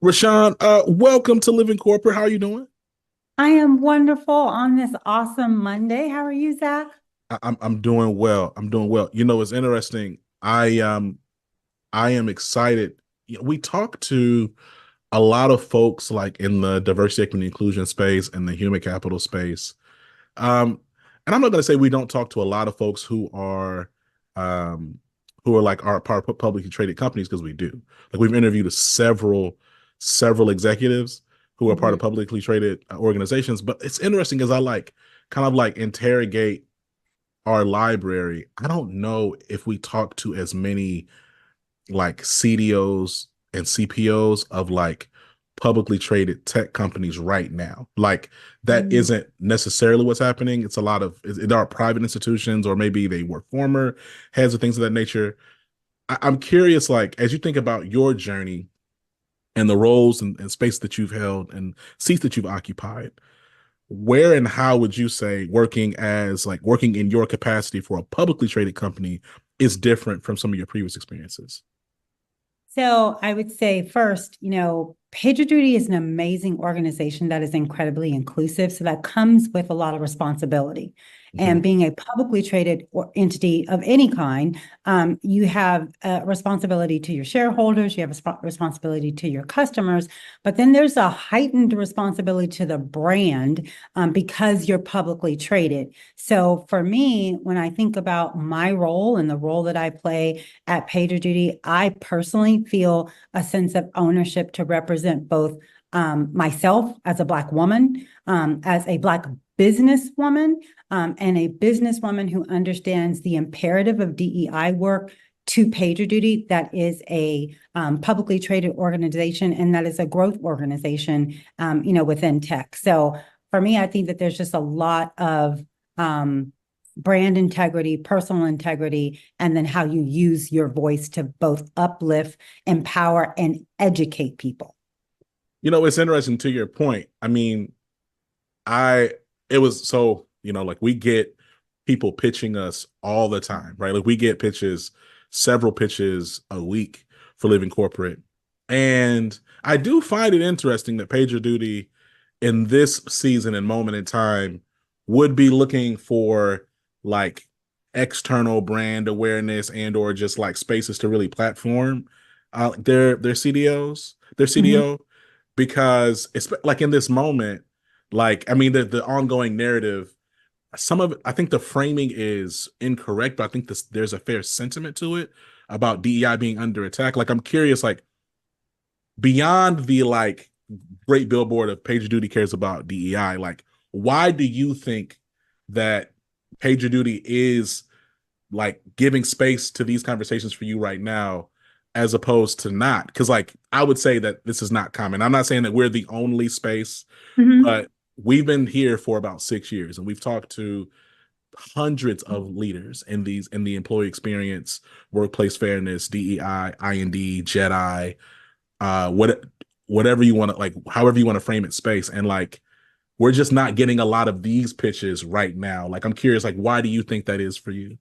Rashawn, welcome to Living Corporate. How are you doing? I am wonderful on this awesome Monday. How are you, Zach? I'm doing well. I'm doing well. You know, it's interesting. I am excited. We talk to a lot of folks like in the diversity, equity, and inclusion space and the human capital space. Um, and I'm not going to say we don't talk to a lot of folks um, who are like our part of publicly traded companies because we do. Like we've interviewed several executives who are part of Mhm. publicly traded organizations. But it's interesting as I like kind of like interrogate our library. I don't know if we talk to as many like CDOs and CPOs of like publicly traded tech companies right now. Like that Mhm. isn't necessarily what's happening. It's a lot of there are private institutions or maybe they were former heads of things of that nature. I'm curious, like as you think about your journey and the roles and space that you've held and seats that you've occupied, where and how would you say working in your capacity for a publicly traded company is different from some of your previous experiences? So I would say first, PagerDuty is an amazing organization that is incredibly inclusive. So that comes with a lot of responsibility. Mhm. And being a publicly traded entity of any kind, you have a responsibility to your shareholders, you have a responsibility to your customers, but then there's a heightened responsibility to the brand because you're publicly traded. So for me, when I think about my role and the role that I play at PagerDuty, I personally feel a sense of ownership to represent both myself as a Black woman, as a Black businesswoman, and a businesswoman who understands the imperative of DEI work to PagerDuty, that is a publicly traded organization and that is a growth organization, within tech. So for me, I think that there's just a lot of brand integrity, personal integrity, and then how you use your voice to both uplift, empower, and educate people. You know, it's interesting to your point. I mean, I it was so, like we get people pitching us all the time, right? Like we get several pitches a week for Living Corporate. And I do find it interesting that PagerDuty in this season and moment in time would be looking for like external brand awareness and or just like spaces to really platform their their Mhm. CDO, because it's like in this moment, like I mean the ongoing narrative, some of it, I think the framing is incorrect, but I think there's a fair sentiment to it about DEI being under attack. Like I'm curious, like beyond the like great billboard of PagerDuty cares about DEI, like why do you think that PagerDuty is like giving space to these conversations for you right now as opposed to not? Because like I would say that this is not common. I'm not saying that we're the only space, Mhm. but we've been here for about 6 years and we've talked to hundreds of leaders in the employee experience, workplace fairness, DEI, IND, JEDI, what whatever you want to like, however you want to frame it, space. And like we're just not getting a lot of these pitches right now. Like I'm curious, like why do you think that is for you?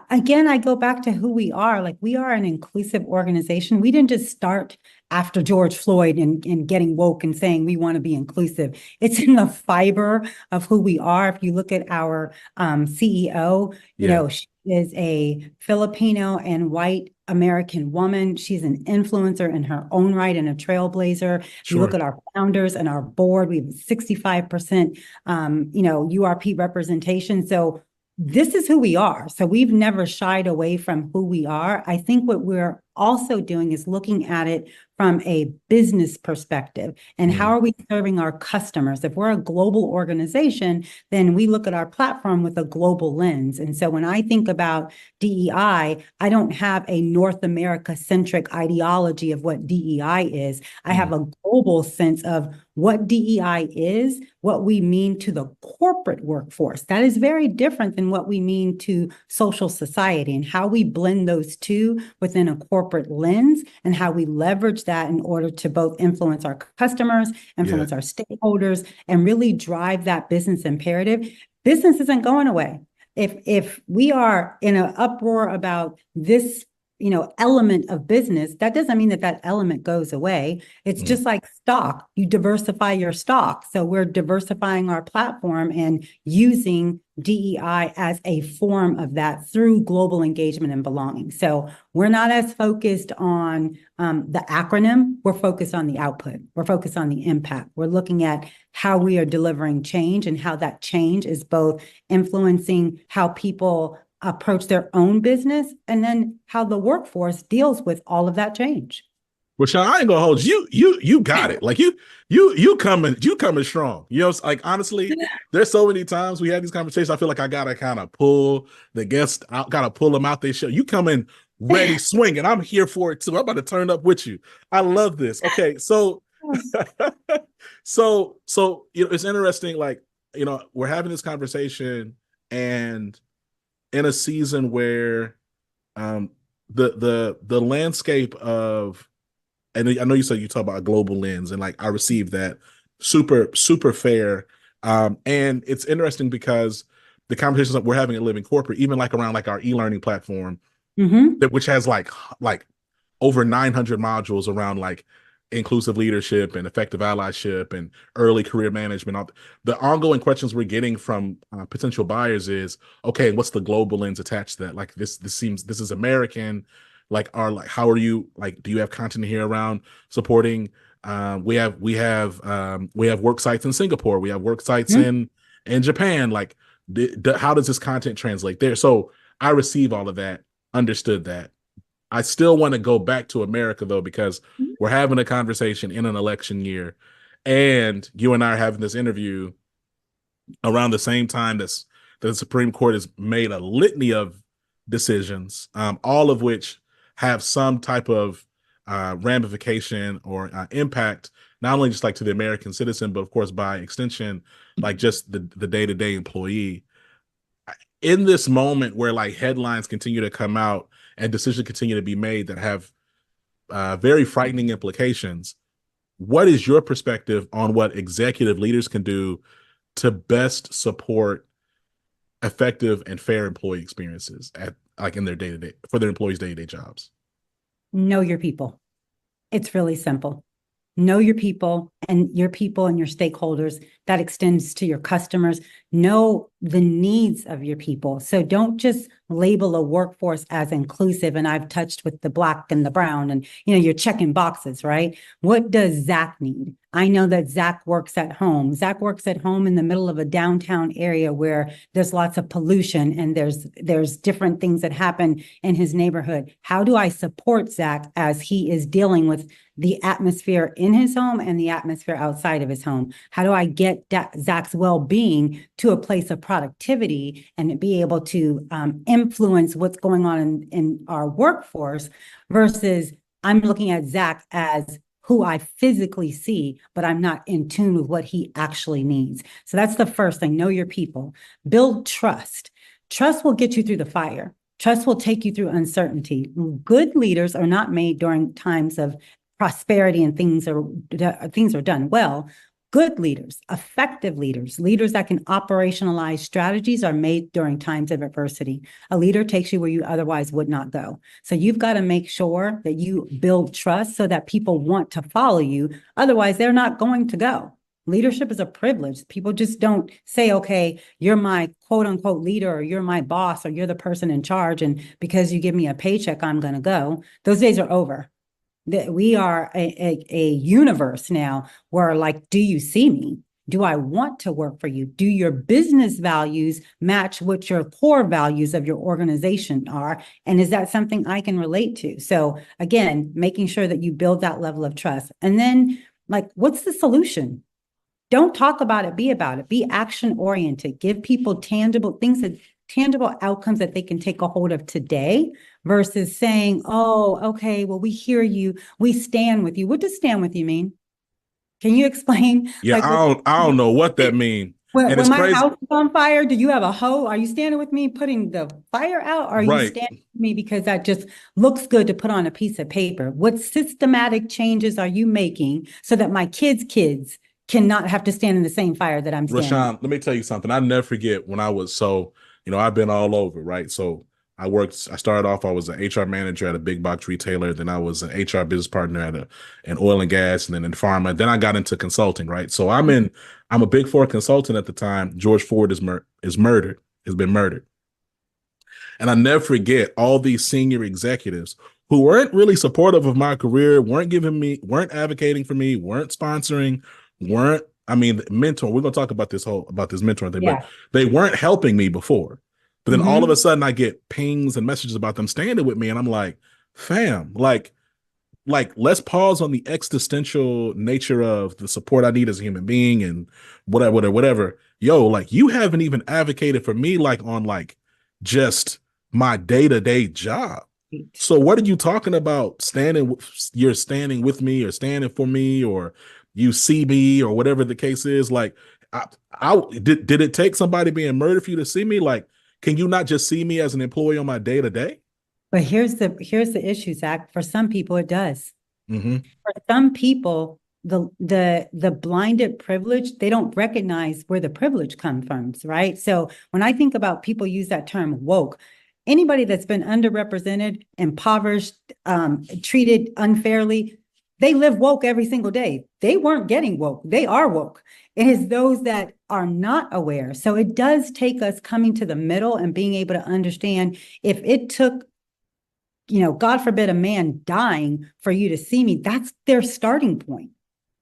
Again, I go back to who we are. Like, we are an inclusive organization. We didn't just start after George Floyd and getting woke and saying we want to be inclusive. It's in the fiber of who we are. If you look at our CEO, Yeah, she is a Filipino and white American woman. She's an influencer in her own right and a trailblazer. If you look sure. at our founders and our board, we have 65%, URP representation. So this is who we are. So we've never shied away from who we are. I think what we're also doing is looking at it from a business perspective and how Mm, are we serving our customers? If we're a global organization, then we look at our platform with a global lens. And so when I think about DEI, I don't have a North America centric ideology of what DEI is. I mm, have a global sense of what DEI is, what we mean to the corporate workforce. That is very different than what we mean to social society, and how we blend those two within a corporate lens and how we leverage that in order to both influence our customers, yeah. influence our stakeholders, and really drive that business imperative. Business isn't going away. If we are in an uproar about this element of business, that doesn't mean that that element goes away. It's Mhm. just like stock. You diversify your stock. So we're diversifying our platform and using DEI as a form of that through global engagement and belonging. So we're not as focused on the acronym. We're focused on the output. We're focused on the impact. We're looking at how we are delivering change and how that change is both influencing how people approach their own business and then how the workforce deals with all of that change. Well, Sean, I ain't gonna hold you. You got it. Like you coming strong. Like honestly, there's so many times we had these conversations. I feel like I gotta kind of pull the guests out, gotta pull them out. They show you coming ready, swinging. I'm here for it too. I'm about to turn up with you. I love this. Okay, so so it's interesting. Like we're having this conversation, and in a season where um the landscape of, and I know you said you talk about a global lens, and like I received that super fair. And it's interesting because the conversations that we're having at Living Corporate, even like around like our e-learning platform, Mm-hmm. which has like over 900 modules around like inclusive leadership and effective allyship and early career management. The ongoing questions we're getting from potential buyers is, okay, what's the global lens attached to that? Like this is American. Like how are you, like, do you have content here around supporting? We have work sites in Singapore. We have work sites Mm-hmm. in Japan. Like, how does this content translate there? So I receive all of that, understood that. I still want to go back to America though, because we're having a conversation in an election year, and you and I are having this interview around the same time that the Supreme Court has made a litany of decisions, all of which have some type of ramification or impact, not only just like to the American citizen, but of course by extension, like just the day-to-day employee. In this moment where like headlines continue to come out and decisions continue to be made that have very frightening implications, what is your perspective on what executive leaders can do to best support effective and fair employee experiences at like in their day-to-day for their employees' day-to-day jobs? Know your people. It's really simple. Know your people and your stakeholders. That extends to your customers. Know the needs of your people. So don't just label a workforce as inclusive. And I've touched with the Black and the brown, and you're checking boxes, right? What does Zach need? I know that Zach works at home. Zach works at home in the middle of a downtown area where there's lots of pollution and there's different things that happen in his neighborhood. How do I support Zach as he is dealing with the atmosphere in his home and the atmosphere outside of his home? How do I get Zach's well-being to a place of productivity and be able to influence what's going on in our workforce, versus I'm looking at Zach as who I physically see, but I'm not in tune with what he actually needs. So that's the first thing. Know your people. Build trust. Trust will get you through the fire. Trust will take you through uncertainty. Good leaders are not made during times of prosperity and things are done well. Good leaders, effective leaders, leaders that can operationalize strategies are made during times of adversity. A leader takes you where you otherwise would not go. So you've got to make sure that you build trust so that people want to follow you. Otherwise, they're not going to go. Leadership is a privilege. People just don't say, okay, you're my quote unquote leader, or you're my boss, or you're the person in charge, and because you give me a paycheck, I'm going to go. Those days are over. We are a universe now where, like, do you see me? Do I want to work for you? Do your business values match what your core values of your organization are? And is that something I can relate to? So again, making sure that you build that level of trust. And then, like, what's the solution? Don't talk about it, be about it. Be action oriented. Give people tangible things, that tangible outcomes that they can take a hold of today, versus saying, oh, okay, well, we hear you, we stand with you. What does stand with you mean? Can you explain? Yeah, Like, I don't know what that means. And when it's my crazy. house is on fire, do you have a hoe? Are you standing with me putting the fire out? Or are you Right. standing with me because that just looks good to put on a piece of paper? What systematic changes are you making so that my kids cannot have to stand in the same fire that I'm standing in? Rashawn, let me tell you something. I never forget when I was I've been all over, right? So I started off, I was an HR manager at a big box retailer. Then I was an HR business partner at an oil and gas, and then in pharma. Then I got into consulting, right? So I'm a big four consultant at the time. George Ford is murdered, has been murdered. And I never forget all these senior executives who weren't really supportive of my career, weren't advocating for me, weren't sponsoring, weren't, I mean, mentor. We're gonna talk about this mentoring thing, but Yeah. they weren't helping me before. But then all of Mm-hmm. a sudden I get pings and messages about them standing with me, and I'm like, fam, like let's pause on the existential nature of the support I need as a human being and whatever. Yo, like you haven't even advocated for me like on like just my day-to-day job. So what are you talking about you're standing with me or standing for me or you see me or whatever the case is? Like did it take somebody being murdered for you to see me? Like, can you not just see me as an employee on my day to day? But here's the issue, Zach. For some people, it does. Mm-hmm. For some people, the blinded privilege, they don't recognize where the privilege comes from, right? So when I think about people use that term woke, anybody that's been underrepresented, impoverished, treated unfairly, they live woke every single day. They weren't getting woke. They are woke. It is those that are not aware. So it does take us coming to the middle and being able to understand if it took, God forbid a man dying for you to see me, that's their starting point.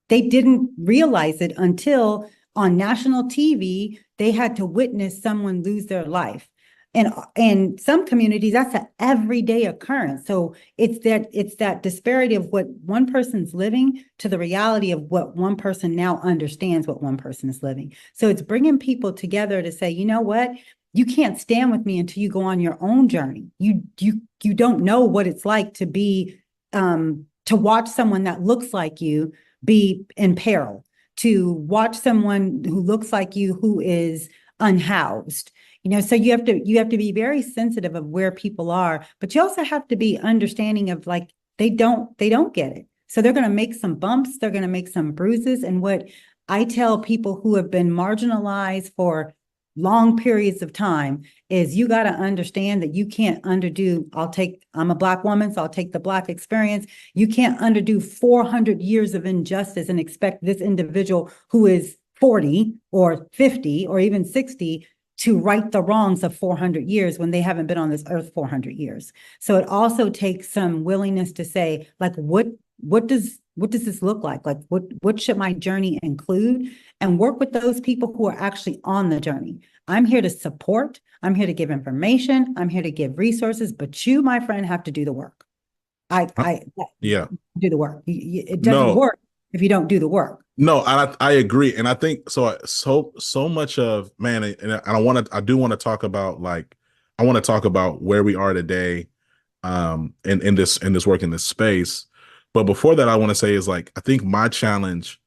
They didn't realize it until on national TV, they had to witness someone lose their life. And in some communities, that's an everyday occurrence. So it's that disparity of what one person's living to the reality of what one person now understands what one person is living. So it's bringing people together to say, you know what? You can't stand with me until you go on your own journey. You don't know what it's like to be to watch someone that looks like you be in peril, to watch someone who looks like you who is unhoused. So you have to be very sensitive of where people are, but you also have to be understanding of like they don't get it. So they're going to make some bumps, they're going to make some bruises. And what I tell people who have been marginalized for long periods of time is you got to understand that you can't underdo. I'm a Black woman, so I'll take the Black experience. You can't underdo 400 years of injustice and expect this individual who is 40 or 50 or even 60 to right the wrongs of 400 years when they haven't been on this earth 400 years. So it also takes some willingness to say, like, what does this look like? Like, what should my journey include? And work with those people who are actually on the journey. I'm here to support. I'm here to give information. I'm here to give resources. But you, my friend, have to do the work. I Yeah. do the work. It doesn't No, work if you don't do the work. no, I agree, and I think so much of man, and I do want to talk about like I want to talk about where we are today, in this work in this space. But before that, I want to say is like I think my challenge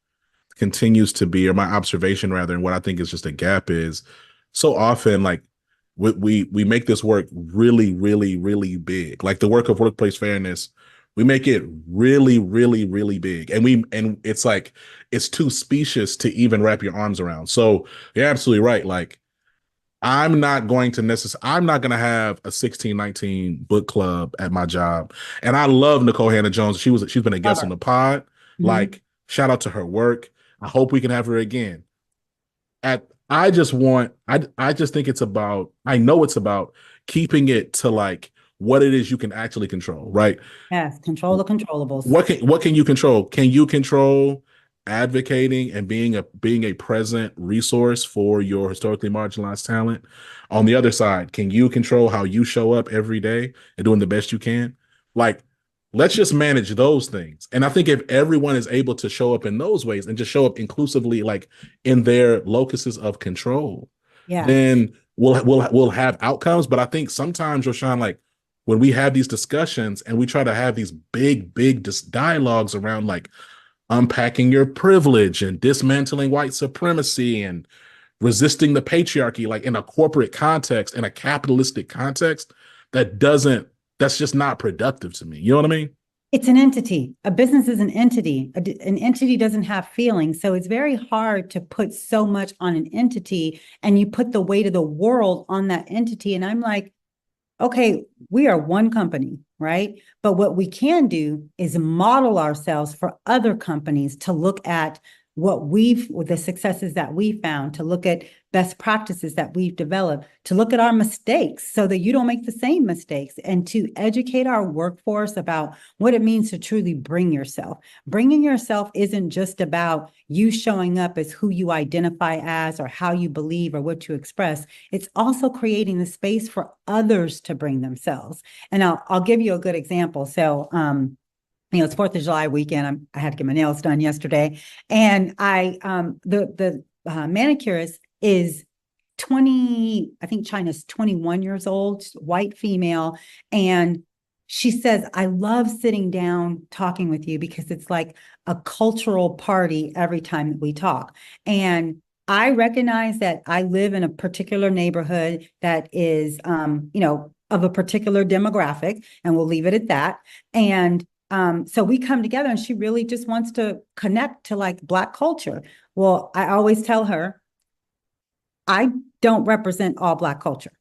continues to be, or my observation rather, and what I think is just a gap is so often like we make this work really, really, really big. Like the work of workplace fairness, we make it really, really, really big. And it's like it's too specious to even wrap your arms around. So you're absolutely right. Like I'm not going to have a 1619 book club at my job. And I love Nicole Hannah Jones. She's been a guest on the pod. Mhm. Like shout out to her work. I hope we can have her again. I just think I know it's about keeping it to like what it is you can actually control, right? Yes, control the controllables. What can you control? Can you control advocating and being a present resource for your historically marginalized talent? On the other side, can you control how you show up every day and doing the best you can? Like, let's just manage those things. And I think if everyone is able to show up in those ways and just show up inclusively, like in their locuses of control, Yeah. then we'll have outcomes. But I think sometimes, Roshan, like when we have these discussions and we try to have these big dialogues around like unpacking your privilege and dismantling white supremacy and resisting the patriarchy, like in a corporate context, in a capitalistic context, that's just not productive to me. You know what I mean? It's an entity. A business is an entity. An entity doesn't have feelings. So it's very hard to put so much on an entity and you put the weight of the world on that entity. And I'm like, okay, we are one company, right? But what we can do is model ourselves for other companies to look at the successes that we found, to look at best practices that we've developed, to look at our mistakes so that you don't make the same mistakes, and to educate our workforce about what it means to truly bring yourself. Bringing yourself isn't just about you showing up as who you identify as or how you believe or what you express. It's also creating the space for others to bring themselves. And I'll give you a good example. So, it's 4th of July weekend. I had to get my nails done yesterday. And the manicurist is 20, I think China's 21 years old, white female. And she says, I love sitting down talking with you because it's like a cultural party every time that we talk. And I recognize that I live in a particular neighborhood that is, of a particular demographic, and we'll leave it at that. And so we come together, and she really just wants to connect to like Black culture. Well, I always tell her, I don't represent all Black culture.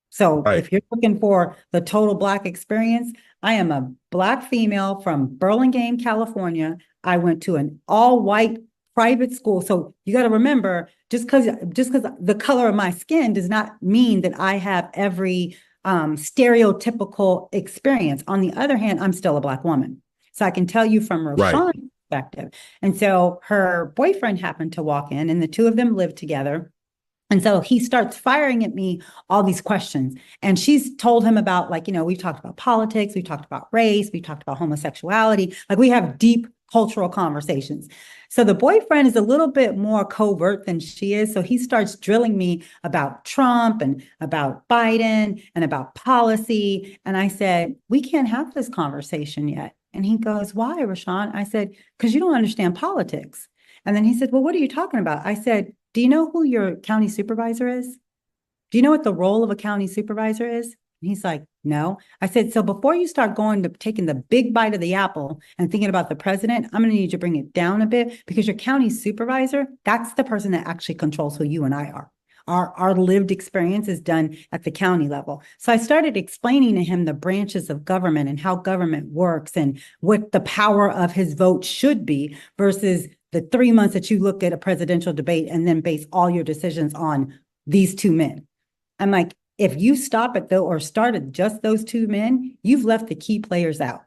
So Right. if you're looking for the total Black experience, I am a Black female from Burlingame, California. I went to an all-white private school. So you got to remember, just because the color of my skin does not mean that I have every stereotypical experience. On the other hand, I'm still a Black woman. So I can tell you from Right. Roshan's perspective. And so her boyfriend happened to walk in, and the two of them lived together. And so he starts firing at me all these questions. And she's told him about, like, we've talked about politics, we've talked about race, we've talked about homosexuality. Like, we have deep cultural conversations. So the boyfriend is a little bit more covert than she is. So he starts drilling me about Trump and about Biden and about policy. And I said, we can't have this conversation yet. And he goes, why, Roshan? I said, because you don't understand politics. And then he said, well, what are you talking about? I said, do you know who your county supervisor is? Do you know what the role of a county supervisor is? And he's like, no. I said, so before you start going to taking the big bite of the apple and thinking about the president, I'm going to need you to bring it down a bit, because your county supervisor, that's the person that actually controls who you and I are. Our lived experience is done at the county level. So I started explaining to him the branches of government and how government works and what the power of his vote should be versus the 3 months that you look at a presidential debate and then base all your decisions on these two men. I'm like, if you stop at or started just those two men, you've left the key players out.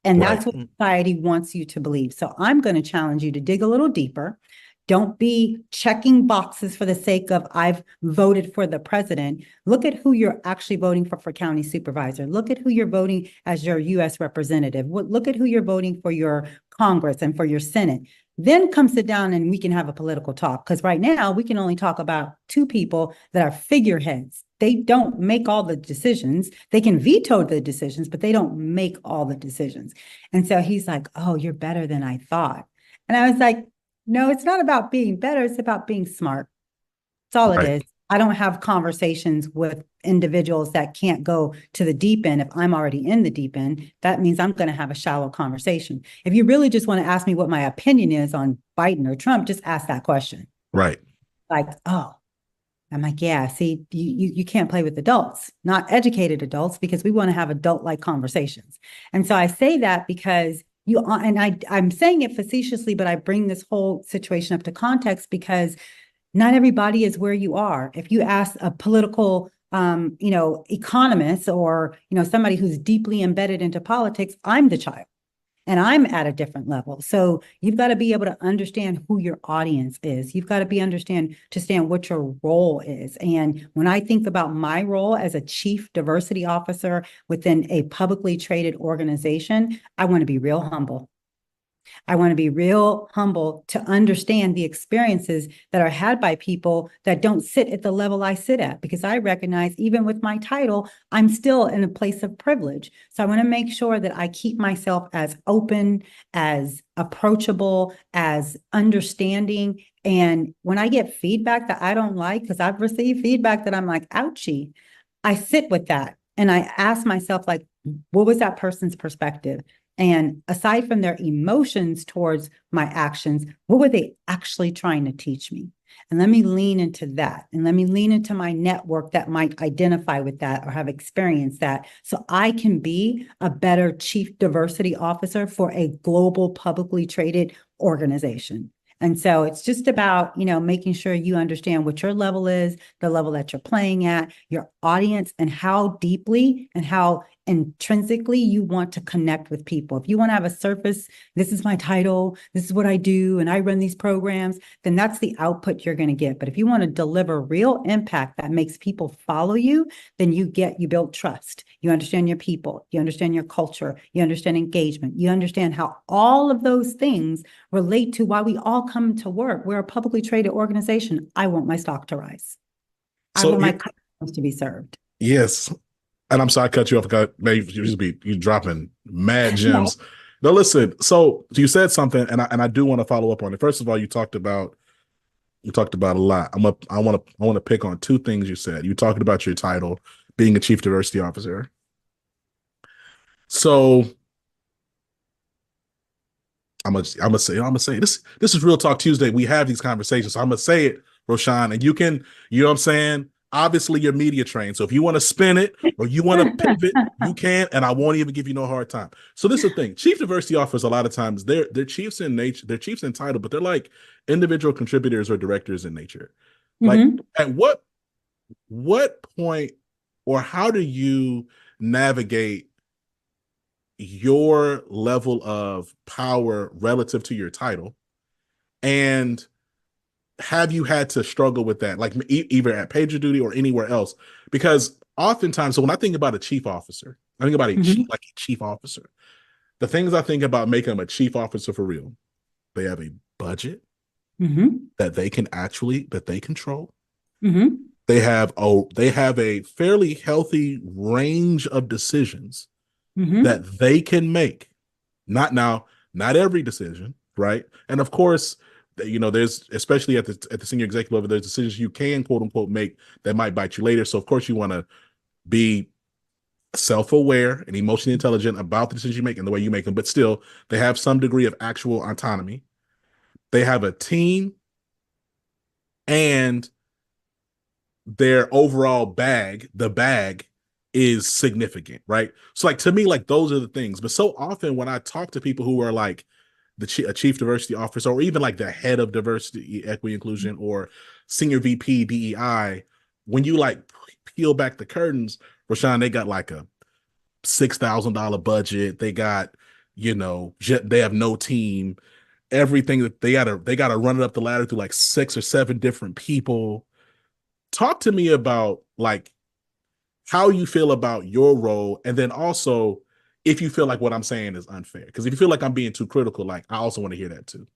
And Right. that's what society wants you to believe. So I'm going to challenge you to dig a little deeper. Don't be checking boxes for the sake of I've voted for the president. Look at who you're actually voting for county supervisor. Look at who you're voting as your U.S. representative. Look at who you're voting for your Congress and for your Senate. Then come sit down and we can have a political talk. Because right now we can only talk about two people that are figureheads. They don't make all the decisions. They can veto the decisions, but they don't make all the decisions. And so he's like, oh, you're better than I thought. And I was like, no, it's not about being better. It's about being smart. That's all it Right. is. I don't have conversations with individuals that can't go to the deep end. If I'm already in the deep end, that means I'm going to have a shallow conversation. If you really just want to ask me what my opinion is on Biden or Trump, just ask that question. Right. Like, oh, I'm like, yeah, see, you can't play with adults, not educated adults, because we want to have adult-like conversations. And so I say that because I'm saying it facetiously, but I bring this whole situation up to context because not everybody is where you are. If you ask a political, economist or, somebody who's deeply embedded into politics, I'm the child and I'm at a different level. So you've got to be able to understand who your audience is. You've got to understand what your role is. And when I think about my role as a chief diversity officer within a publicly traded organization, I want to be real humble. I want to be real humble to understand the experiences that are had by people that don't sit at the level I sit at, because I recognize even with my title, I'm still in a place of privilege. So I want to make sure that I keep myself as open, as approachable, as understanding. And when I get feedback that I don't like, because I've received feedback that I'm like, ouchie, I sit with that. And I ask myself, like, what was that person's perspective? And aside from their emotions towards my actions, what were they actually trying to teach me? And let me lean into that. And let me lean into my network that might identify with that or have experienced that. So I can be a better chief diversity officer for a global publicly traded organization. And so it's just about, making sure you understand what your level is, the level that you're playing at, your audience, and how deeply and how intrinsically you want to connect with people. If you want to have a surface, this is my title, this is what I do, and I run these programs, then that's the output you're going to get. But if you want to deliver real impact that makes people follow you, then you build trust. You understand your people, you understand your culture, you understand engagement, you understand how all of those things relate to why we all come to work. We're a publicly traded organization. I want my stock to rise. I So want my customers to be served. yes, and I'm sorry I cut you off. Maybe you dropping mad No. gems. No, listen. So you said something, and I do want to follow up on it. First of all, you talked about a lot. I want to pick on two things you said. You talked about your title, being a chief diversity officer. So I'm gonna say this. This is Real Talk Tuesday. We have these conversations. So I'm gonna say it, Roshan, and you know what I'm saying? Obviously, you're media trained. So if you want to spin it or you want to pivot, you can, and I won't even give you no hard time. So this is the thing. Chief diversity officers, a lot of times they're chiefs in nature, they're chiefs in title, but they're like individual contributors or directors in nature. Like Mm-hmm. at what point or how do you navigate your level of power relative to your title? And have you had to struggle with that, like either at PagerDuty or anywhere else? Because oftentimes, so when I think about a chief officer, I think about Mm-hmm. like a chief officer. The things I think about making them a chief officer for real, they have a budget Mm-hmm. that they control. Mm-hmm. They have a fairly healthy range of decisions Mm-hmm. that they can make. Not now, not every decision, right? And of course, there's especially at the senior executive level, there's decisions you can quote unquote make that might bite you later. So of course you want to be self-aware and emotionally intelligent about the decisions you make and the way you make them, but still they have some degree of actual autonomy. They have a team and their overall the bag is significant, right? So like to me, like those are the things. But so often when I talk to people who are like a chief diversity officer or even like the head of diversity, equity, inclusion, or senior VP DEI, when you like peel back the curtains, Rashawn, they got like a $6,000 budget. They got, they have no team. Everything that they gotta run it up the ladder through like 6 or 7 different people. Talk to me about like how you feel about your role, and then also if you feel like what I'm saying is unfair. Because if you feel like I'm being too critical, like I also want to hear that too.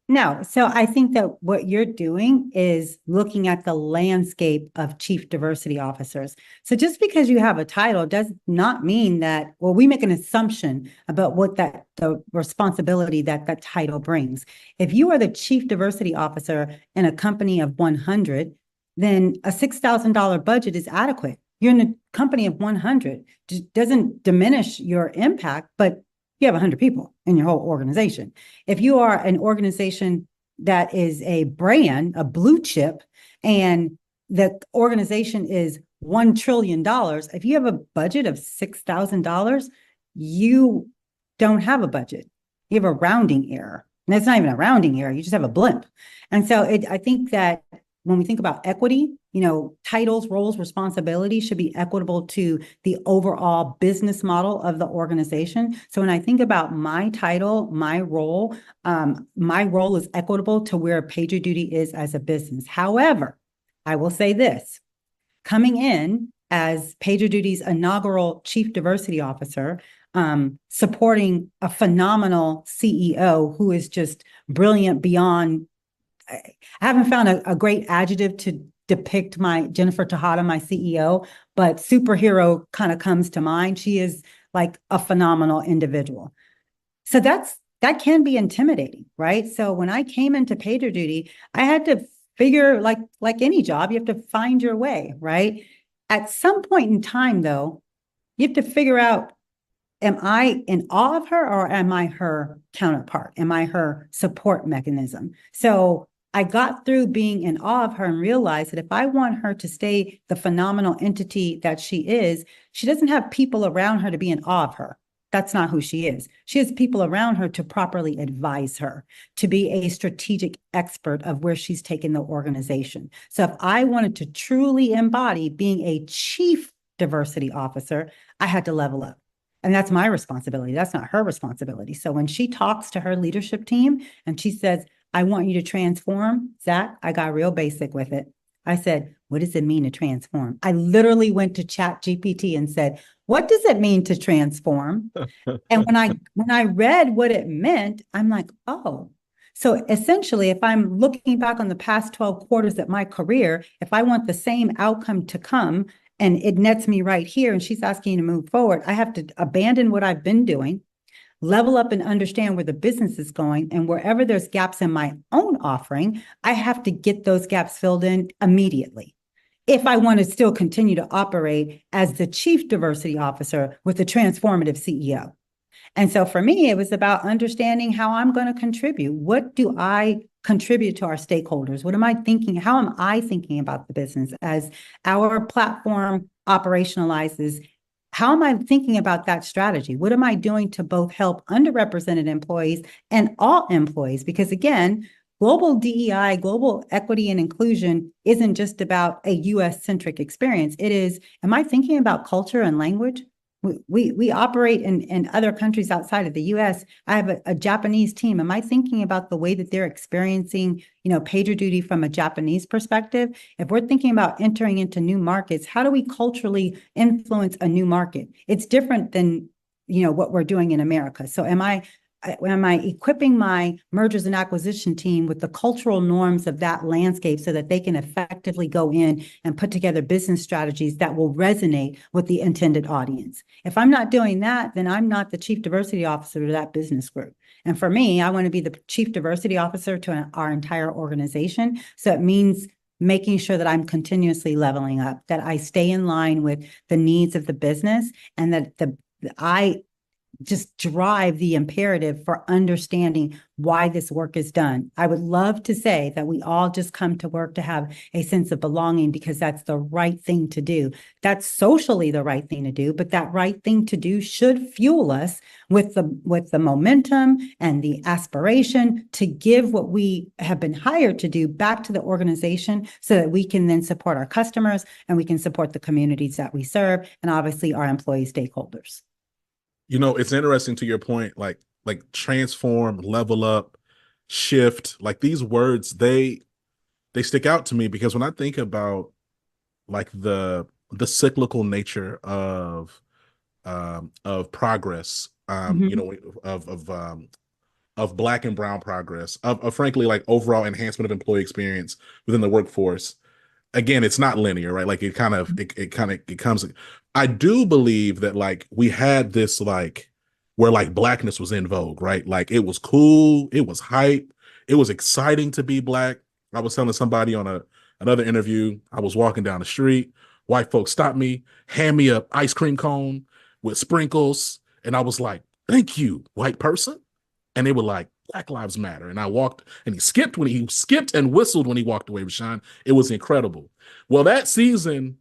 No, so I think that what you're doing is looking at the landscape of chief diversity officers. So just because you have a title does not mean that, well, we make an assumption about what the responsibility that title brings. If you are the chief diversity officer in a company of 100, then a $6,000 budget is adequate. You're in a company of 100, doesn't diminish your impact, but you have 100 people in your whole organization. If you are an organization that is a brand, a blue chip, and the organization is $1 trillion, if you have a budget of $6,000, you don't have a budget. You have a rounding error. And it's not even a rounding error, you just have a blimp. And so I think that when we think about equity, titles, roles, responsibilities should be equitable to the overall business model of the organization. So when I think about my title, my role is equitable to where PagerDuty is as a business. However, I will say this, coming in as PagerDuty's inaugural chief diversity officer, supporting a phenomenal CEO who is just brilliant beyond, I haven't found a great adjective to depict my Jennifer Tejada, my CEO, but superhero kind of comes to mind. She is like a phenomenal individual. So that can be intimidating, right? So when I came into PagerDuty, I had to figure, like any job, you have to find your way, right? At some point in time, though, you have to figure out am I in awe of her or am I her counterpart? Am I her support mechanism? So I got through being in awe of her and realized that if I want her to stay the phenomenal entity that she doesn't have people around her to be in awe of her. That's not who she is. She has people around her to properly advise her, to be a strategic expert of where she's taken the organization. So if I wanted to truly embody being a chief diversity officer, I had to level up. And that's my responsibility. That's not her responsibility. So when she talks to her leadership team and she says, I want you to transform, Zach, I got real basic with it. I said, what does it mean to transform? I literally went to Chat GPT and said, what does it mean to transform? And when I read what it meant, I'm like, oh. So essentially, if I'm looking back on the past 12 quarters of my career, if I want the same outcome to come and it nets me right here, and she's asking to move forward, I have to abandon what I've been doing, level up and understand where the business is going. And wherever there's gaps in my own offering, I have to get those gaps filled in immediately if I want to still continue to operate as the chief diversity officer with the transformative CEO. And so for me, it was about understanding how I'm going to contribute. What do I contribute to our stakeholders? What am I thinking? How am I thinking about the business as our platform operationalizes? How am I thinking about that strategy? What am I doing to both help underrepresented employees and all employees? Because again, global DEI, global equity and inclusion isn't just about a US centric experience. It is, am I thinking about culture and language? We operate in other countries outside of the US. I have a Japanese team. Am I thinking about the way that they're experiencing, PagerDuty from a Japanese perspective? If we're thinking about entering into new markets, how do we culturally influence a new market? It's different than, what we're doing in America. So am I equipping my mergers and acquisition team with the cultural norms of that landscape so that they can effectively go in and put together business strategies that will resonate with the intended audience? If I'm not doing that, then I'm not the chief diversity officer to that business group. And for me, I want to be the chief diversity officer to our entire organization. So it means making sure that I'm continuously leveling up, that I stay in line with the needs of the business, and that I just drive the imperative for understanding why this work is done. I would love to say that we all just come to work to have a sense of belonging because that's the right thing to do. That's socially the right thing to do, but that right thing to do should fuel us with the momentum and the aspiration to give what we have been hired to do back to the organization so that we can then support our customers and we can support the communities that we serve and obviously our employee stakeholders. It's interesting to your point, like transform, level up, shift, like these words, they stick out to me because when I think about like the cyclical nature of progress, of Black and brown progress, of frankly like overall enhancement of employee experience within the workforce. Again, it's not linear, right? Like it comes. I do believe that like we had this like where like Blackness was in vogue, right? Like it was cool, it was hype, it was exciting to be Black. I was telling somebody on another interview, I was walking down the street, white folks stopped me, hand me a ice cream cone with sprinkles, and I was like, "Thank you, white person." And they were like, Black Lives Matter. And I walked, and he skipped and whistled when he walked away, Roshan. It was incredible. Well, that season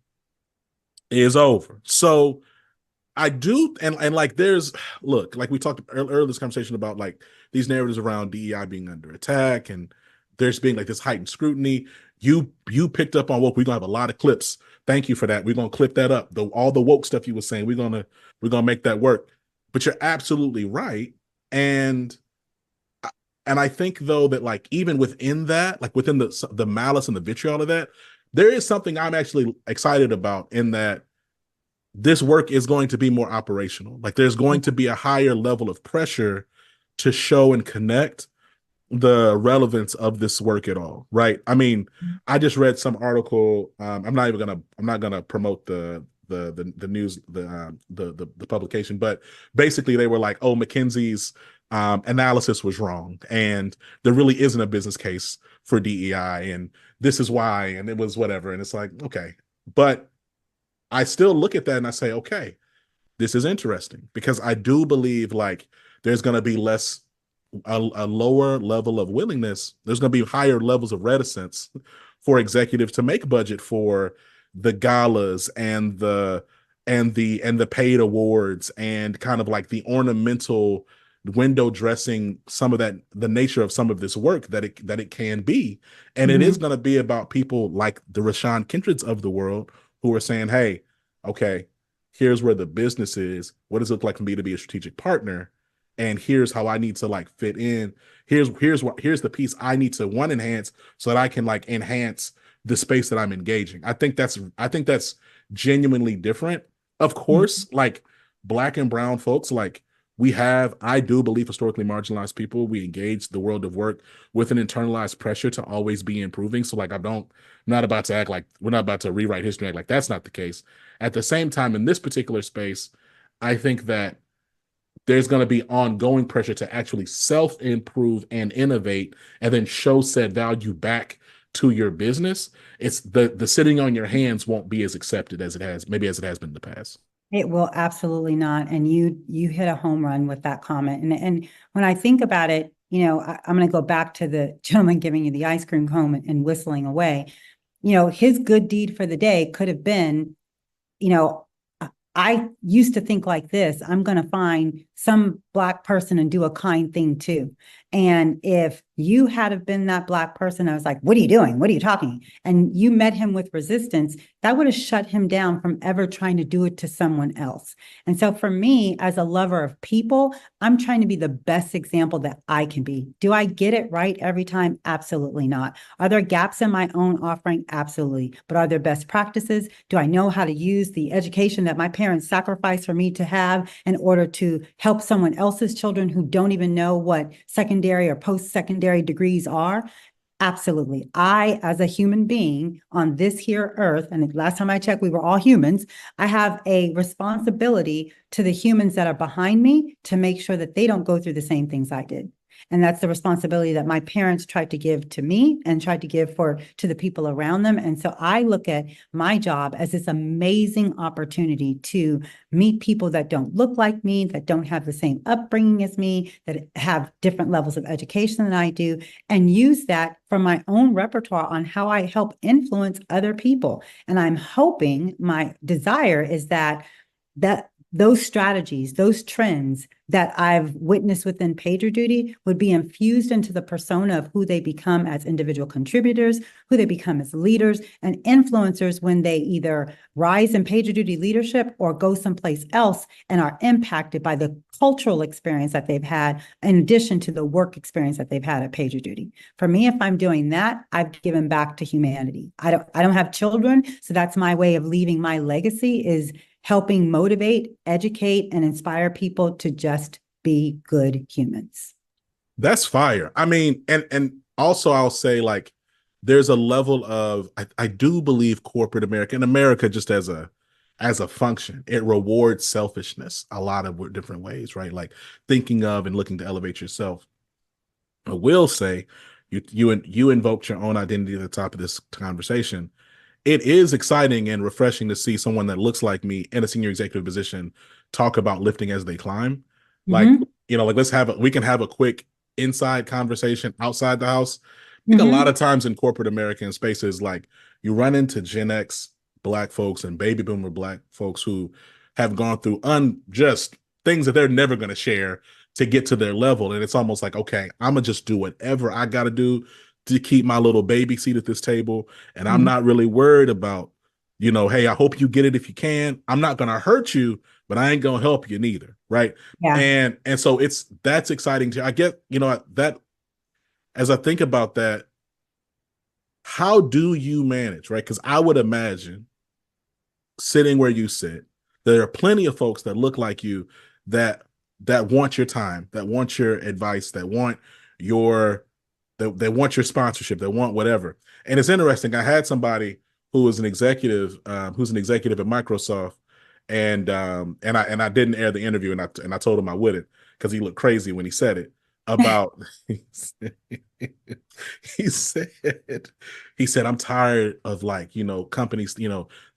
is over. So I do, and like there's, look, like we talked earlier this conversation about like these narratives around DEI being under attack and there's being like this heightened scrutiny. You picked up on what we're gonna have a lot of clips. Thank you for that. We're gonna clip that up. All the woke stuff you were saying, we're gonna make that work. But you're absolutely right. And I think though that like even within that, like within the malice and the vitriol of that, there is something I'm actually excited about in that this work is going to be more operational. Like there's going to be a higher level of pressure to show and connect the relevance of this work at all, right? I mean, I just read some article. I'm not gonna promote the news the publication, but basically they were like, oh, McKinsey's analysis was wrong, and there really isn't a business case for DEI, and this is why, and it was whatever, and it's like okay, but I still look at that and I say, okay, this is interesting because I do believe like there's going to be a lower level of willingness. There's going to be higher levels of reticence for executives to make budget for the galas and the paid awards and kind of like the ornamental window dressing, some of that, the nature of some of this work that it can be. And it is Mhm. going to be about people like the Roshan Kindreds of the world who are saying, hey, okay, here's where the business is. What does it look like for me to be a strategic partner? And here's how I need to like fit in. Here's the piece I need to one enhance so that I can like enhance the space that I'm engaging. I think that's genuinely different. Of Mhm. course, like black and brown folks, like I do believe historically marginalized people, we engage the world of work with an internalized pressure to always be improving. So like I'm not about to act like we're not about to rewrite history, act like that's not the case. At the same time, in this particular space, I think that there's going to be ongoing pressure to actually self improve and innovate and then show said value back to your business. It's the sitting on your hands won't be as accepted as it has been in the past. It will absolutely not. And you hit a home run with that comment. And when I think about it, I'm going to go back to the gentleman giving you the ice cream cone and whistling away. His good deed for the day could have been, you know, I used to think like this. I'm going to find some Black person and do a kind thing too. And if you had have been that Black person, I was like, what are you doing? What are you talking? And you met him with resistance, that would have shut him down from ever trying to do it to someone else. And so for me, as a lover of people, I'm trying to be the best example that I can be. Do I get it right every time? Absolutely not. Are there gaps in my own offering? Absolutely. But are there best practices? Do I know how to use the education that my parents sacrificed for me to have in order to help someone else's children who don't even know what secondary or post-secondary degrees are? Absolutely. I, as a human being on this here earth, and last time I checked, we were all humans, I have a responsibility to the humans that are behind me to make sure that they don't go through the same things I did. And that's the responsibility that my parents tried to give to me and tried to give to the people around them. And so I look at my job as this amazing opportunity to meet people that don't look like me, that don't have the same upbringing as me, that have different levels of education than I do, and use that for my own repertoire on how I help influence other people. And I'm hoping, my desire is that those strategies, those trends that I've witnessed within PagerDuty would be infused into the persona of who they become as individual contributors, who they become as leaders and influencers when they either rise in PagerDuty leadership or go someplace else and are impacted by the cultural experience that they've had in addition to the work experience that they've had at PagerDuty. For me, if I'm doing that, I've given back to humanity. I don't have children, so that's my way of leaving my legacy, is helping motivate, educate, and inspire people to just be good humans. That's fire. I mean, and also I'll say like there's a level of I do believe corporate America and America just as a function, it rewards selfishness a lot of different ways, right? Like thinking of and looking to elevate yourself. I will say you invoked your own identity at the top of this conversation. It is exciting and refreshing to see someone that looks like me in a senior executive position talk about lifting as they climb. Like, Mm-hmm. like we can have a quick inside conversation outside the house. I think a lot Mm-hmm. of times in corporate American spaces, like you run into Gen X black folks and baby boomer black folks who have gone through unjust things that they're never going to share to get to their level. And it's almost like, okay, I'm gonna just do whatever I got to do to keep my little baby seat at this table. And I'm Mm-hmm. not really worried about, hey, I hope you get it if you can. I'm not going to hurt you, but I ain't going to help you neither. Right. Yeah. And so that's exciting too. I get, that as I think about that, how do you manage? Right. Because I would imagine sitting where you sit, there are plenty of folks that look like you that want your time, that want your advice, your that want your sponsorship, that want whatever. And it's interesting. I had somebody who's an executive at Microsoft, and I didn't air the interview, and I told him I wouldn't because he looked crazy when he said it about he said he said I'm tired of like companies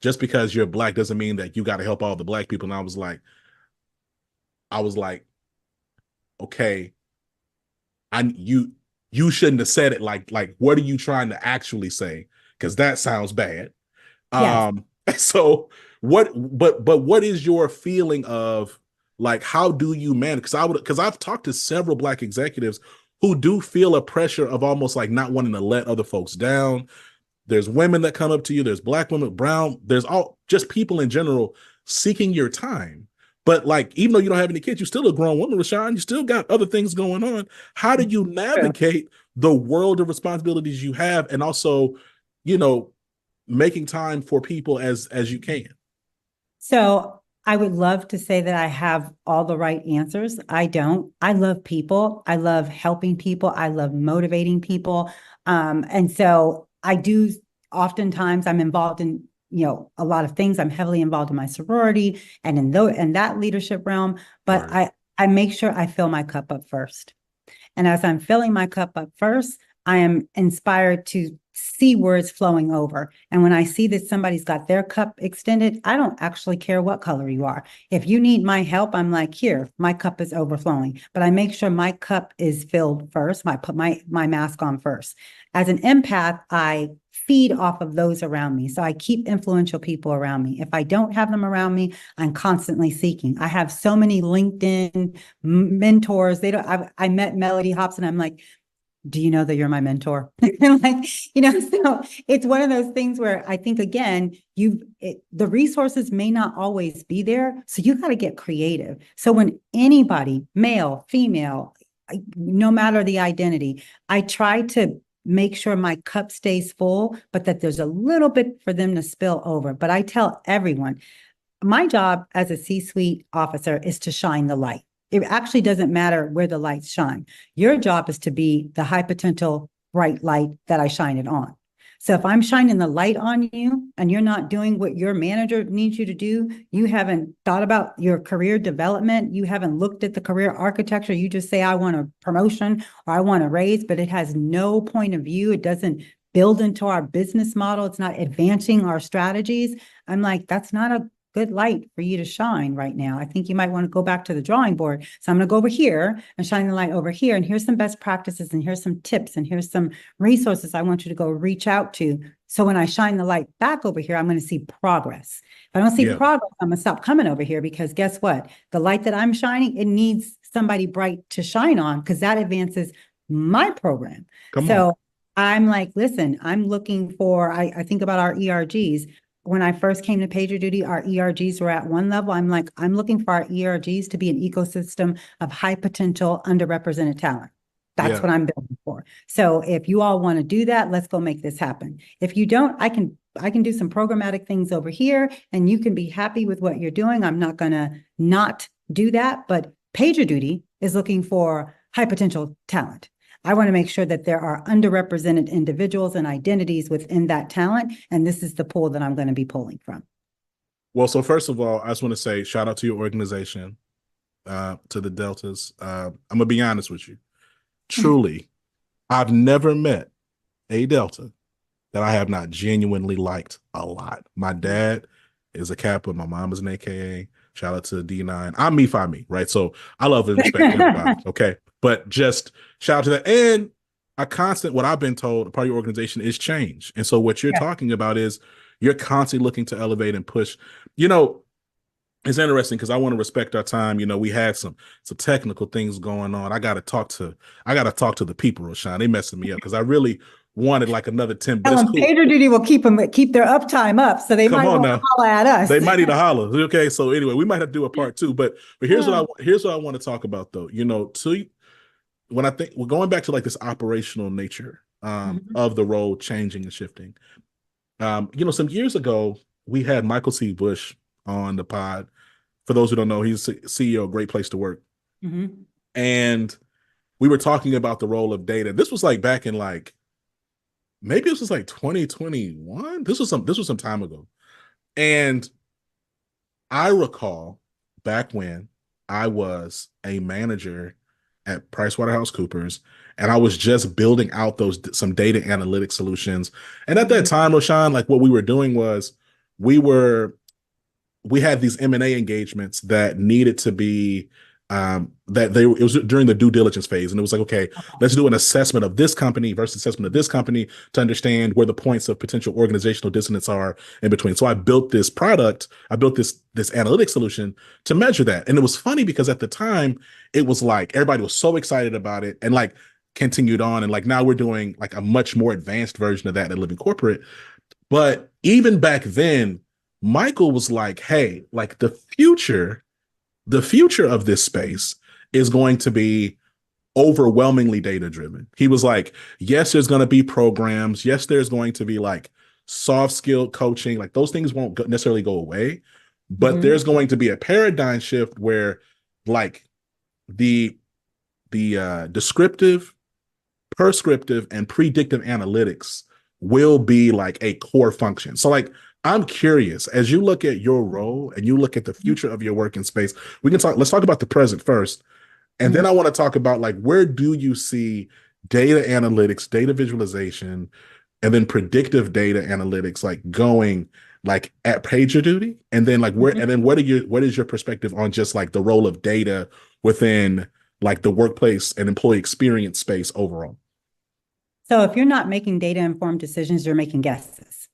just because you're black doesn't mean that you got to help all the black people. And I was like, I was like, okay, you shouldn't have said it like what are you trying to actually say? Because that sounds bad. Yes. So but what is your feeling of like how do you manage? Because I've talked to several Black executives who do feel a pressure of almost like not wanting to let other folks down. There's women that come up to you, there's Black women, brown, there's all just people in general seeking your time. But like, even though you don't have any kids, you're still a grown woman, Rashawn. You still got other things going on. How do you True. navigate the world of responsibilities you have, and also, you know, making time for people as you can? So I would love to say that I have all the right answers. I don't. I love people. I love helping people. I love motivating people. And so I do oftentimes I'm involved in, a lot of things. I'm heavily involved in my sorority and in that leadership realm, but Right. I make sure I fill my cup up first. And as I'm filling my cup up first, I am inspired to see where it's flowing over. And when I see that somebody's got their cup extended, I don't actually care what color you are. If you need my help, I'm like, here, my cup is overflowing. But I make sure my cup is filled first. I put my mask on first. As an empath, I feed off of those around me. So I keep influential people around me. If I don't have them around me, I'm constantly seeking. I have so many LinkedIn mentors. I met Melody Hobson. I'm like, do you know that you're my mentor? Like, so it's one of those things where I think, again, the resources may not always be there. So you got to get creative. So when anybody, male, female, no matter the identity, I try to make sure my cup stays full, but that there's a little bit for them to spill over. But I tell everyone, my job as a C-suite officer is to shine the light. It actually doesn't matter where the lights shine. Your job is to be the high potential bright light that I shine it on. So if I'm shining the light on you and you're not doing what your manager needs you to do, you haven't thought about your career development, you haven't looked at the career architecture, you just say, I want a promotion or I want a raise, but it has no point of view. It doesn't build into our business model. It's not advancing our strategies. I'm like, that's not a good light for you to shine right now. I think you might want to go back to the drawing board. So I'm going to go over here and shine the light over here. And here's some best practices, and here's some tips, and here's some resources I want you to go reach out to. So when I shine the light back over here, I'm going to see progress. If I don't see Yeah. progress, I'm going to stop coming over here, because guess what? The light that I'm shining, it needs somebody bright to shine on, because that advances my program. Come on. So I'm like, listen, I'm looking for, I think about our ERGs. When I first came to PagerDuty, our ERGs were at one level. I'm like, I'm looking for our ERGs to be an ecosystem of high potential, underrepresented talent. That's Yeah. what I'm building for. So if you all want to do that, let's go make this happen. If you don't, I can do some programmatic things over here, and you can be happy with what you're doing. I'm not going to not do that, but PagerDuty is looking for high potential talent. I want to make sure that there are underrepresented individuals and identities within that talent. And this is the pool that I'm going to be pulling from. Well, so first of all, I just want to say shout out to your organization, to the Deltas. I'm gonna be honest with you. Truly, I've never met a Delta that I have not genuinely liked a lot. My dad is a Kappa, my mom is an AKA. Shout out to D9. I'm me, find me, right? So I love and respect everybody. Okay. But just shout out to that. And a constant, what I've been told, a part of your organization is change. And so what you're Yeah. talking about is you're constantly looking to elevate and push. You know, it's interesting because I want to respect our time. You know, we had some technical things going on. I gotta talk to the people, Roshan. They messing me up because I really wanted like another 10, but Tell it's them cool. PagerDuty will keep their uptime up, so they Come might on want to now. holler at us. They might need to holler. Okay. So anyway, we might have to do a part two. But here's what I want to talk about though. You know, to when I think we're going back to like this operational nature Mhm. of the role changing and shifting. You know, some years ago, we had Michael C. Bush on the pod. For those who don't know, he's CEO of Great Place to Work. Mhm. And we were talking about the role of data. This was like back in like maybe this was like 2021. This was some time ago. And I recall back when I was a manager at PricewaterhouseCoopers, and I was just building out those some data analytic solutions. And at that Mhm. time, Roshan, like what we were doing was we were we had these M&A engagements that needed to be that it was during the due diligence phase, and it was like, okay, let's do an assessment of this company versus assessment of this company to understand where the points of potential organizational dissonance are in between. So I built this product, I built this analytic solution to measure that, and it was funny because at the time it was like everybody was so excited about it, and like continued on, and like now we're doing like a much more advanced version of that at Living Corporate. But even back then, Michael was like, hey, like the future of this space is going to be overwhelmingly data driven. He was like, yes, there's going to be programs. Yes, there's going to be like soft skill coaching. Like those things won't necessarily go away, but there's going to be a paradigm shift where like the descriptive, prescriptive, and predictive analytics will be like a core function. So like I'm curious, as you look at your role and you look at the future of your working space, let's talk about the present first. And then I want to talk about like, where do you see data analytics, data visualization, and then predictive data analytics like going like at PagerDuty? And then like where, and then what is your perspective on just like the role of data within like the workplace and employee experience space overall? So if you're not making data informed decisions, you're making guesses.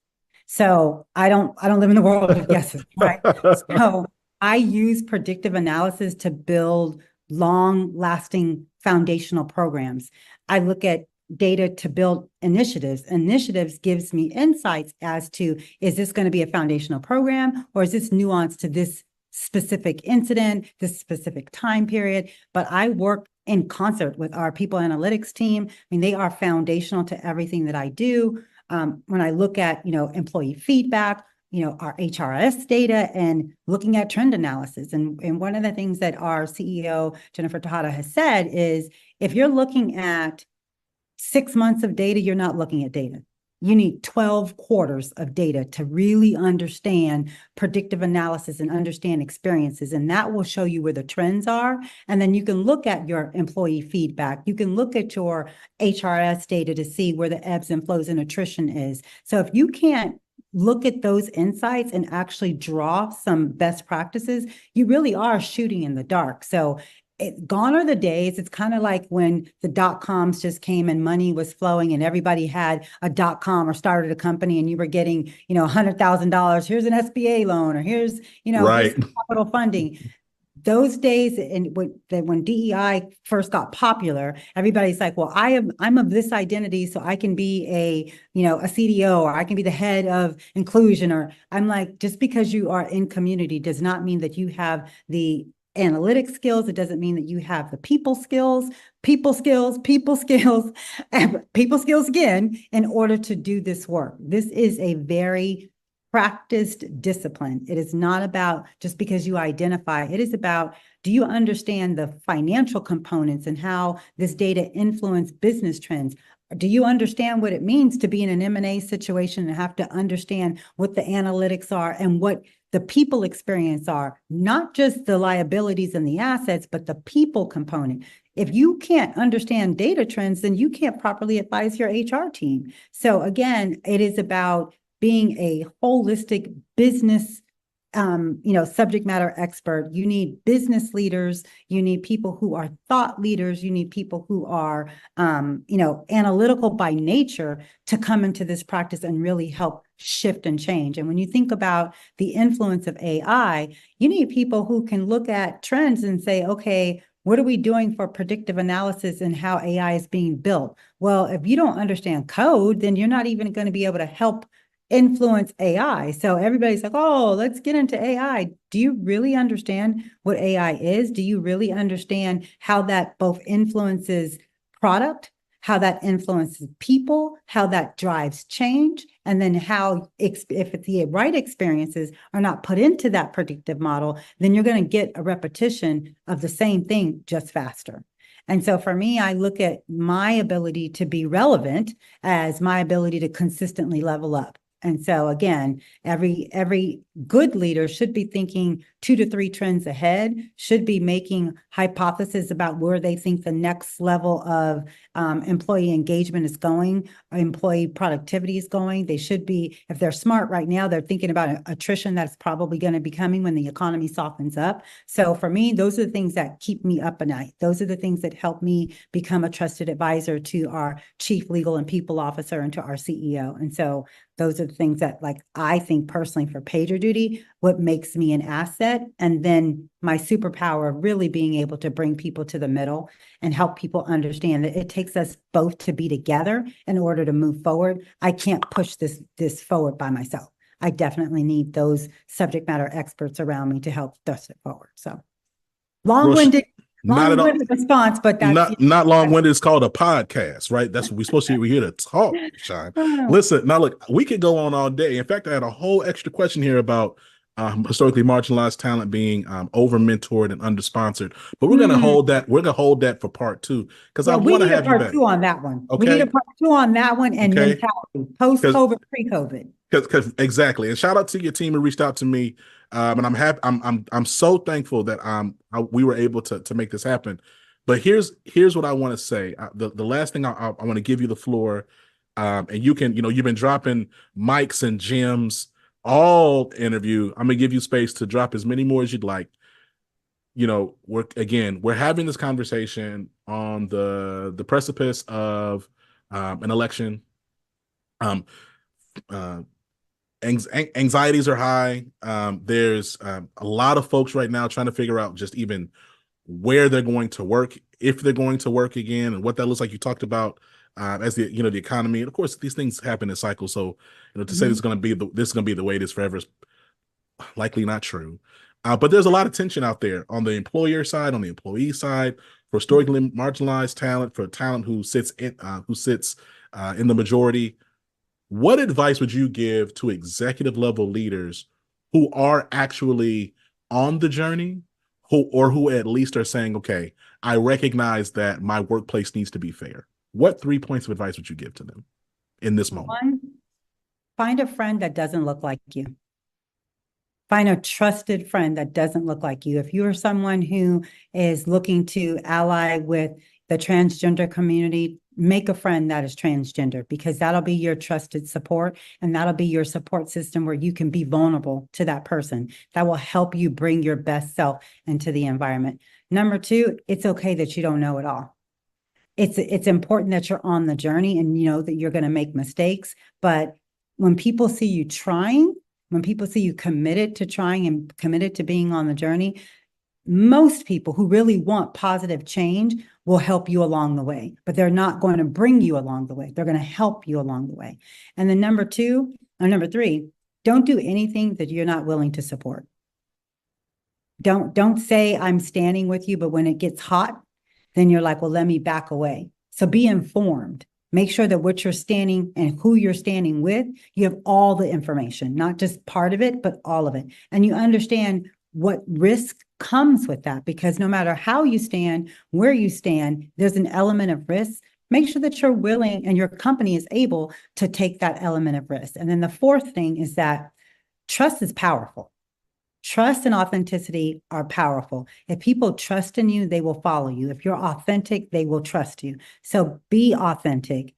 So I don't live in the world of guesses, right? So I use predictive analysis to build long lasting foundational programs. I look at data to build initiatives. Initiatives gives me insights as to, is this going to be a foundational program, or is this nuanced to this specific incident, this specific time period? But I work in concert with our people analytics team. I mean, they are foundational to everything that I do. When I look at, employee feedback, our HRS data and looking at trend analysis. And one of the things that our CEO, Jennifer Tejada, has said is, if you're looking at 6 months of data, you're not looking at data. You need 12 quarters of data to really understand predictive analysis and understand experiences. And that will show you where the trends are. And then you can look at your employee feedback. You can look at your HRS data to see where the ebbs and flows and attrition is. So if you can't look at those insights and actually draw some best practices, you really are shooting in the dark. So gone are the days. It's kind of like when the dot-coms just came and money was flowing and everybody had a dot-com or started a company and you were getting, $100,000. Here's an SBA loan, or here's, Right. here's capital funding. Those days, and when DEI first got popular, everybody's like, well, I'm of this identity, so I can be a CDO, or I can be the head of inclusion. Or I'm like, just because you are in community does not mean that you have the analytic skills. It doesn't mean that you have the people skills again, in order to do this work. This is a very practiced discipline. It is not about just because you identify. It is about, do you understand the financial components and how this data influence business trends? Do you understand what it means to be in an M&A situation and have to understand what the analytics are and what the people experience are, not just the liabilities and the assets, but the people component? If you can't understand data trends, then you can't properly advise your HR team. So again, it is about being a holistic business subject matter expert. You need business leaders. You need people who are thought leaders. You need people who are, analytical by nature to come into this practice and really help shift and change. And when you think about the influence of AI, you need people who can look at trends and say, okay, what are we doing for predictive analysis and how AI is being built? Well, if you don't understand code, then you're not even going to be able to help influence AI. So everybody's like, oh, let's get into AI. Do you really understand what AI is? Do you really understand how that both influences product, how that influences people, how that drives change, and then how, if the right experiences are not put into that predictive model, then you're going to get a repetition of the same thing, just faster. And so for me, I look at my ability to be relevant as my ability to consistently level up. And so again, every good leader should be thinking 2 to 3 trends ahead, should be making hypotheses about where they think the next level of employee engagement is going, employee productivity is going. They should be, if they're smart right now, they're thinking about attrition that's probably going to be coming when the economy softens up. So for me, those are the things that keep me up at night. Those are the things that help me become a trusted advisor to our chief legal and people officer and to our CEO. And so those are the things that, like, I think personally for PagerDuty, what makes me an asset, and then my superpower of really being able to bring people to the middle and help people understand that it takes us both to be together in order to move forward. I can't push this forward by myself. I definitely need those subject matter experts around me to help thrust it forward. So long-winded, not at all. long-winded response, but that's not long-winded. It's called a podcast, right? That's what we're supposed to be. We're here to talk, Sean. Listen, now look, we could go on all day. In fact, I had a whole extra question here about historically marginalized talent being over mentored and under sponsored, but we're gonna hold that. We're gonna hold that for part 2 because I want to have you back. We need a part 2 on that one. Okay, we need a part 2 on that one, and mentality post-COVID, pre-COVID. Because exactly, and shout out to your team who reached out to me, and I'm happy. I'm so thankful that we were able to make this happen. But here's what I want to say. The last thing I want to give you the floor, and you can, you've been dropping mics and gems all interview. I'm gonna give you space to drop as many more as you'd like. We're having this conversation on the precipice of an election. Anxieties are high. There's a lot of folks right now trying to figure out just even where they're going to work, if they're going to work again, and what that looks like. You talked about as the economy, and of course these things happen in cycles. So to say this is going to be the way it is forever is likely not true. But there's a lot of tension out there on the employer side, on the employee side, for historically marginalized talent, for talent who sits in the majority. What advice would you give to executive level leaders who are actually on the journey, who at least are saying, okay, I recognize that my workplace needs to be fair? What 3 points of advice would you give to them in this moment? 1, find a friend that doesn't look like you. Find a trusted friend that doesn't look like you. If you are someone who is looking to ally with the transgender community, make a friend that is transgender, because that'll be your trusted support, and that'll be your support system where you can be vulnerable to that person. That will help you bring your best self into the environment. Number 2, it's okay that you don't know it all. It's important that you're on the journey and you know that you're going to make mistakes. But when people see you trying, when people see you committed to trying and committed to being on the journey, most people who really want positive change will help you along the way, but they're not going to bring you along the way. They're going to help you along the way. And then number 3, don't do anything that you're not willing to support. Don't say I'm standing with you, but when it gets hot, then you're like, well, let me back away. So be informed. Make sure that what you're standing and who you're standing with, you have all the information, not just part of it, but all of it. And you understand what risk comes with that, because no matter how you stand, where you stand, there's an element of risk. Make sure that you're willing and your company is able to take that element of risk. And then the 4th thing is that trust is powerful. Trust and authenticity are powerful. If people trust in you, they will follow you. If you're authentic, they will trust you. So be authentic.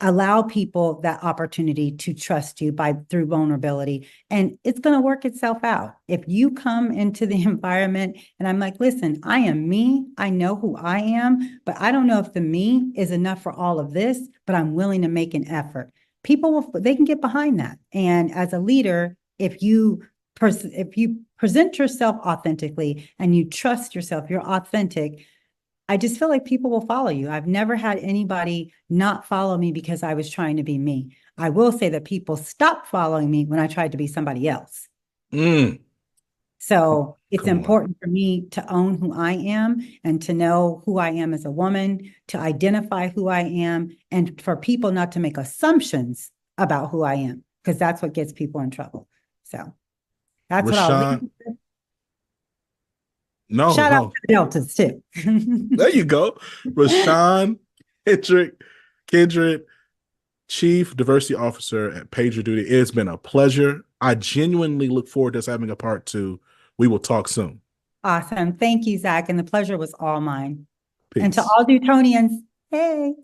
Allow people that opportunity to trust you through vulnerability, and it's going to work itself out. If you come into the environment and I'm like, listen, I am me. I know who I am, but I don't know if the me is enough for all of this, but I'm willing to make an effort. They can get behind that. And as a leader, if you present yourself authentically and you trust yourself, you're authentic, I just feel like people will follow you. I've never had anybody not follow me because I was trying to be me. I will say that people stopped following me when I tried to be somebody else. So it's important for me to own who I am and to know who I am as a woman, to identify who I am, and for people not to make assumptions about who I am, because that's what gets people in trouble. So that's what I'll leave with. Shout out to the Deltas too. There you go. Roshan Kindred, Chief Diversity Officer at PagerDuty. It's been a pleasure. I genuinely look forward to us having a part two. We will talk soon. Awesome. Thank you, Zach. And the pleasure was all mine. And to Peace. all Dutonians, hey.